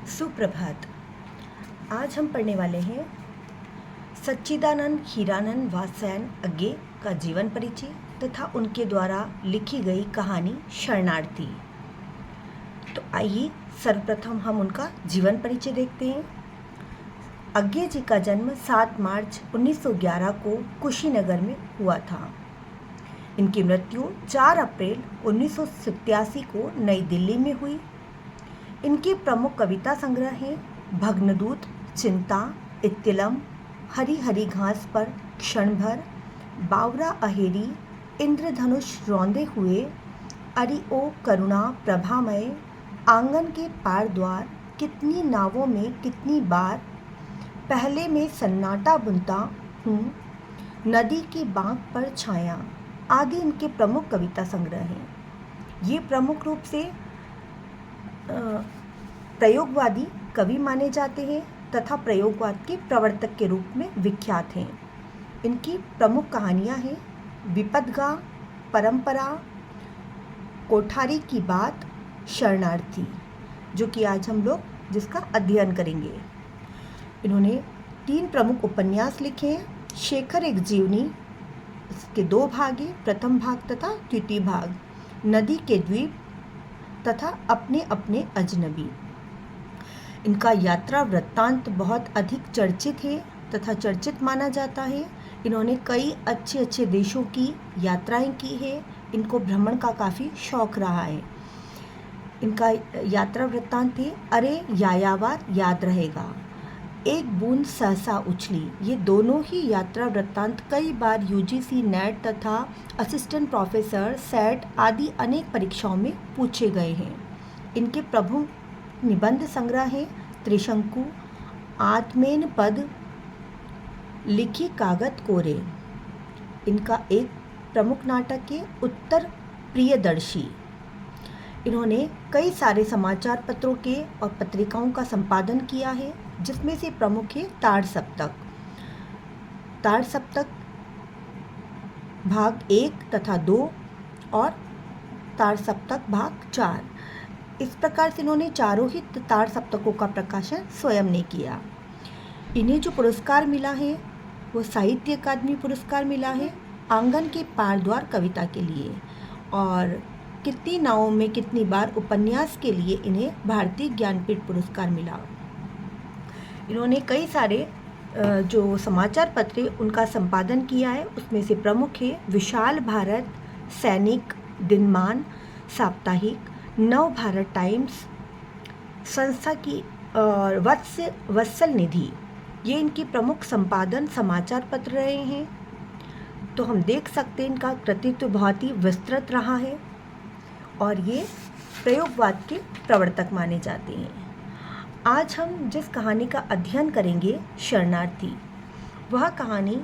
सुप्रभात। आज हम पढ़ने वाले हैं सच्चिदानंद हीरानंद वात्स्यायन अज्ञे का जीवन परिचय तथा उनके द्वारा लिखी गई कहानी शरणार्थी। तो आइए सर्वप्रथम हम उनका जीवन परिचय देखते हैं। अज्ञे जी का जन्म 7 मार्च 1911 को कुशीनगर में हुआ था। इनकी मृत्यु 4 अप्रैल 1987 को नई दिल्ली में हुई। इनके प्रमुख कविता संग्रह हैं भग्नदूत, चिंता, इत्तिलम, हरी हरी घास पर क्षण भर, बावरा अहेरी, इंद्रधनुष रौंदे हुए, अरि ओ करुणा प्रभामय, आंगन के पार द्वार, कितनी नावों में कितनी बार, पहले में सन्नाटा बुनता हूँ, नदी की बांक पर छाया आदि इनके प्रमुख कविता संग्रह हैं। ये प्रमुख रूप से प्रयोगवादी कवि माने जाते हैं तथा प्रयोगवाद के प्रवर्तक के रूप में विख्यात हैं। इनकी प्रमुख कहानियाँ हैं विपदगा, परंपरा, कोठारी की बात, शरणार्थी, जो कि आज हम लोग जिसका अध्ययन करेंगे। इन्होंने 3 प्रमुख उपन्यास लिखे हैं। शेखर एक जीवनी, इसके 2 भाग हैं, प्रथम भाग तथा द्वितीय भाग, नदी के द्वीप तथा अपने अपने अजनबी। इनका यात्रा वृत्तांत बहुत अधिक चर्चित है तथा चर्चित माना जाता है। इन्होंने कई अच्छे अच्छे देशों की यात्राएं की है। इनको भ्रमण का काफ़ी शौक रहा है। इनका यात्रा वृत्तांत है अरे यायावर याद रहेगा, एक बूंद सहसा उछली। ये दोनों ही यात्रा वृत्तांत कई बार यूजीसी, नेट तथा असिस्टेंट प्रोफेसर, सेट आदि अनेक परीक्षाओं में पूछे गए हैं। इनके प्रमुख निबंध संग्रह है त्रिशंकु, आत्मेन पद, लिखी कागत कोरे। इनका एक प्रमुख नाटक है उत्तर प्रियदर्शी। इन्होंने कई सारे समाचार पत्रों के और पत्रिकाओं का संपादन किया है, जिसमें से प्रमुख है ताड़ सप्तक। ताड़ सप्तक भाग 1 तथा 2 और ताड़ सप्तक भाग 4। इस प्रकार से इन्होंने चारों ही ताड़ सप्तकों का प्रकाशन स्वयं ने किया। इन्हें जो पुरस्कार मिला है वो साहित्य अकादमी पुरस्कार मिला है आंगन के पार द्वार कविता के लिए, और कितनी नावों में कितनी बार उपन्यास के लिए इन्हें भारतीय ज्ञानपीठ पुरस्कार मिला। इन्होंने कई सारे जो समाचार पत्र उनका संपादन किया है, उसमें से प्रमुख है विशाल भारत, सैनिक, दिनमान, साप्ताहिक, नव भारत टाइम्स, संस्था की और वत्सल निधि। ये इनकी प्रमुख संपादन समाचार पत्र रहे हैं। तो हम देख सकते हैं इनका कृतित्व बहुत ही विस्तृत रहा है और ये प्रयोगवाद के प्रवर्तक माने जाते हैं। आज हम जिस कहानी का अध्ययन करेंगे शरणार्थी, वह कहानी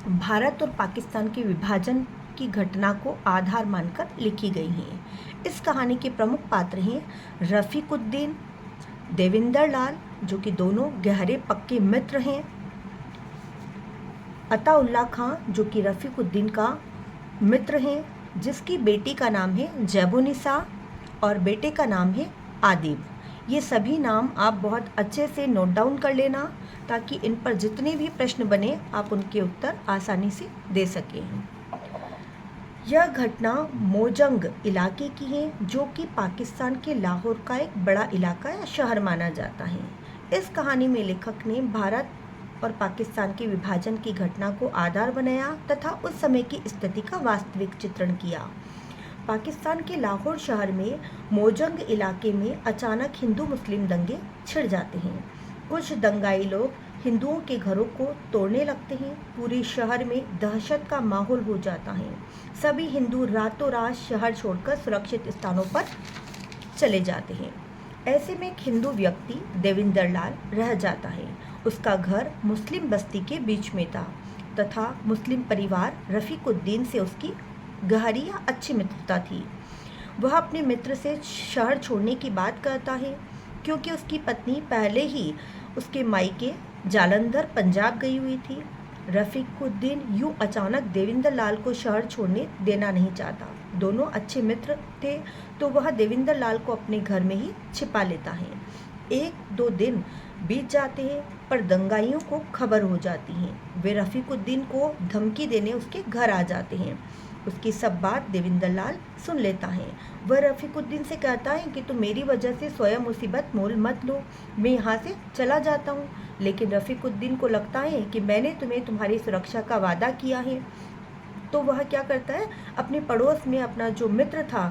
भारत और पाकिस्तान के विभाजन की घटना को आधार मानकर लिखी गई है। इस कहानी के प्रमुख पात्र हैं रफ़ीकुद्दीन, देविंदर लाल, जो कि दोनों गहरे पक्के मित्र हैं, अताउल्ला खां, जो कि रफ़ीकुद्दीन का मित्र हैं, जिसकी बेटी का नाम है जैबुनिसा और बेटे का नाम है आदिब। ये सभी नाम आप बहुत अच्छे से नोट डाउन कर लेना, ताकि इन पर जितने भी प्रश्न बने आप उनके उत्तर आसानी से दे सकें। यह घटना मोजंग इलाके की है, जो कि पाकिस्तान के लाहौर का एक बड़ा इलाका या शहर माना जाता है। इस कहानी में लेखक ने भारत और पाकिस्तान के विभाजन की घटना को आधार बनाया तथा उस समय की स्थिति का वास्तविक चित्रण किया। पाकिस्तान के लाहौर शहर में मोजंग इलाके में अचानक हिंदू मुस्लिम दंगे छिड़ जाते हैं। कुछ दंगाई लोग हिंदुओं के घरों को तोड़ने लगते हैं। पूरे शहर में दहशत का माहौल हो जाता है। सभी हिंदू रातों रात शहर छोड़कर सुरक्षित स्थानों पर चले जाते हैं। ऐसे में एक हिंदू व्यक्ति देविंदर लाल रह जाता है। उसका घर मुस्लिम बस्ती के बीच में था तथा मुस्लिम परिवार रफ़ीकुद्दीन से उसकी गहरी या अच्छी मित्रता थी। वह अपने मित्र से शहर छोड़ने की बात करता है, क्योंकि उसकी पत्नी पहले ही उसके मायके जालंधर पंजाब गई हुई थी। रफ़ीकुद्दीन यूँ अचानक देविंदर लाल को शहर छोड़ने देना नहीं चाहता। दोनों अच्छे मित्र थे, तो वह देविंदर लाल को अपने घर में ही छिपा लेता है। एक दो दिन बीत जाते हैं पर दंगाइयों को खबर हो जाती है। वे रफ़ीकुद्दीन को धमकी देने उसके घर आ जाते हैं। उसकी सब बात देविंदर लाल सुन लेता है। वह रफ़ीकुद्दीन से कहता है कि तुम मेरी वजह से स्वयं मुसीबत मोल मत लो, मैं यहाँ से चला जाता हूँ। लेकिन रफ़ीकुद्दीन को लगता है कि मैंने तुम्हें तुम्हारी सुरक्षा का वादा किया है। तो वह क्या करता है, अपने पड़ोस में अपना जो मित्र था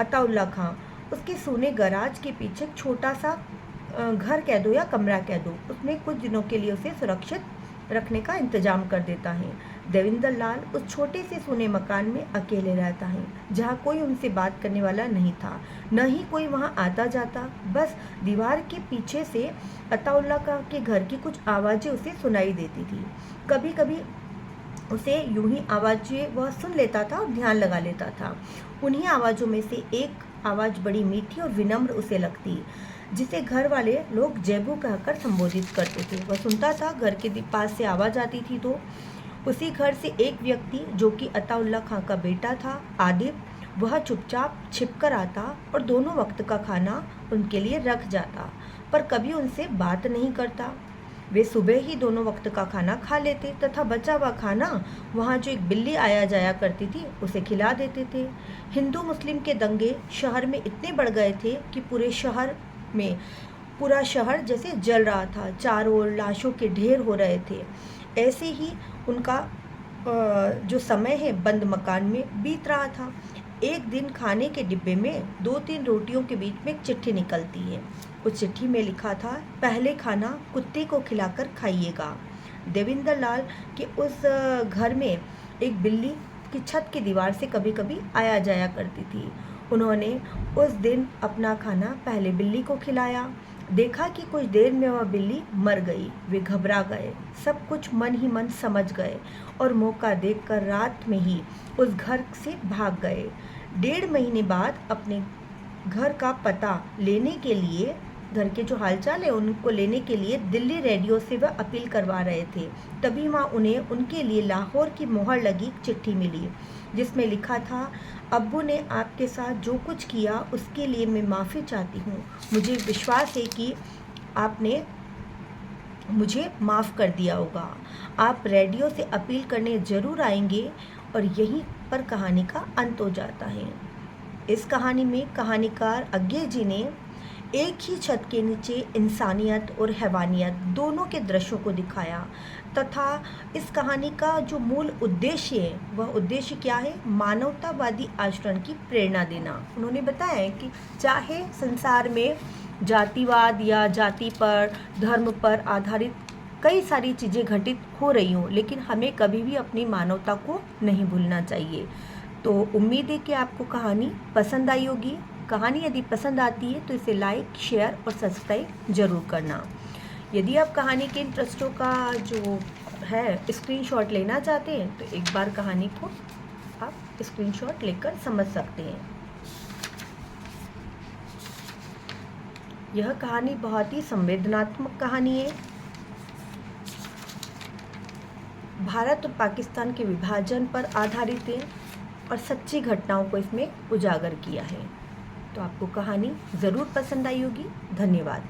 अताउल्ला खां, उसके सोने गराज के पीछे एक छोटा सा घर कह दो या कमरा कह दो, उसमें कुछ दिनों के लिए उसे सुरक्षित रखने का इंतजाम कर देता है। देविंदर लाल उस छोटे से सोने मकान में अकेले रहता है, जहाँ कोई उनसे बात करने वाला नहीं था, न ही कोई वहाँ आता जाता। बस दीवार के पीछे से अताउल्ला के घर की कुछ आवाज़ें उसे सुनाई देती थी। कभी कभी उसे यूं ही आवाज़ें वह सुन लेता था और ध्यान लगा लेता था। उन्हीं आवाज़ों में से एक आवाज़ बड़ी मीठी और विनम्र उसे लगती, जिसे घर वाले लोग जैबू कहकर संबोधित करते थे। वह सुनता था, घर के पास से आवाज़ आती थी तो उसी घर से एक व्यक्ति जो कि अताउल्ला खां का बेटा था आदिब, वह चुपचाप छिपकर आता और दोनों वक्त का खाना उनके लिए रख जाता, पर कभी उनसे बात नहीं करता। वे सुबह ही दोनों वक्त का खाना खा लेते तथा बचा हुआ खाना वहाँ जो एक बिल्ली आया जाया करती थी उसे खिला देते थे। हिंदू मुस्लिम के दंगे शहर में इतने बढ़ गए थे कि पूरा शहर जैसे जल रहा था, चारों ओर लाशों के ढेर हो रहे थे। ऐसे ही उनका जो समय है बंद मकान में बीत रहा था। एक दिन खाने के डिब्बे में 2-3 रोटियों के बीच में एक चिट्ठी निकलती है। उस चिट्ठी में लिखा था, पहले खाना कुत्ते को खिलाकर खाइएगा। देविंदर लाल के उस घर में एक बिल्ली की छत की दीवार से कभी कभी आया जाया करती थी। उन्होंने उस दिन अपना खाना पहले बिल्ली को खिलाया। देखा कि कुछ देर में वह बिल्ली मर गई। वे घबरा गए, सब कुछ मन ही मन समझ गए और मौका देखकर रात में ही उस घर से भाग गए। 1.5 महीने बाद अपने घर का पता लेने के लिए, घर के जो हालचाल है उनको लेने के लिए दिल्ली रेडियो से वह अपील करवा रहे थे। तभी वहाँ उन्हें उनके लिए लाहौर की मोहर लगी चिट्ठी मिली, जिसमें लिखा था, अब्बू ने आपके साथ जो कुछ किया उसके लिए मैं माफ़ी चाहती हूँ। मुझे विश्वास है कि आपने मुझे माफ़ कर दिया होगा। आप रेडियो से अपील करने ज़रूर आएंगे। और यहीं पर कहानी का अंत हो जाता है। इस कहानी में कहानीकार अज्ञे जी ने एक ही छत के नीचे इंसानियत और हैवानियत दोनों के दृश्यों को दिखाया तथा इस कहानी का जो मूल उद्देश्य है वह उद्देश्य क्या है, मानवतावादी आचरण की प्रेरणा देना। उन्होंने बताया है कि चाहे संसार में जातिवाद या जाति पर, धर्म पर आधारित कई सारी चीज़ें घटित हो रही हों, लेकिन हमें कभी भी अपनी मानवता को नहीं भूलना चाहिए। तो उम्मीद है कि आपको कहानी पसंद आई होगी। कहानी यदि पसंद आती है तो इसे लाइक, शेयर और सब्सक्राइब ज़रूर करना। यदि आप कहानी के इन पृष्ठों का जो है स्क्रीनशॉट लेना चाहते हैं तो एक बार कहानी को आप स्क्रीनशॉट लेकर समझ सकते हैं। यह कहानी बहुत ही संवेदनात्मक कहानी है। भारत और पाकिस्तान के विभाजन पर आधारित है और सच्ची घटनाओं को इसमें उजागर किया है। तो आपको कहानी ज़रूर पसंद आई होगी। धन्यवाद।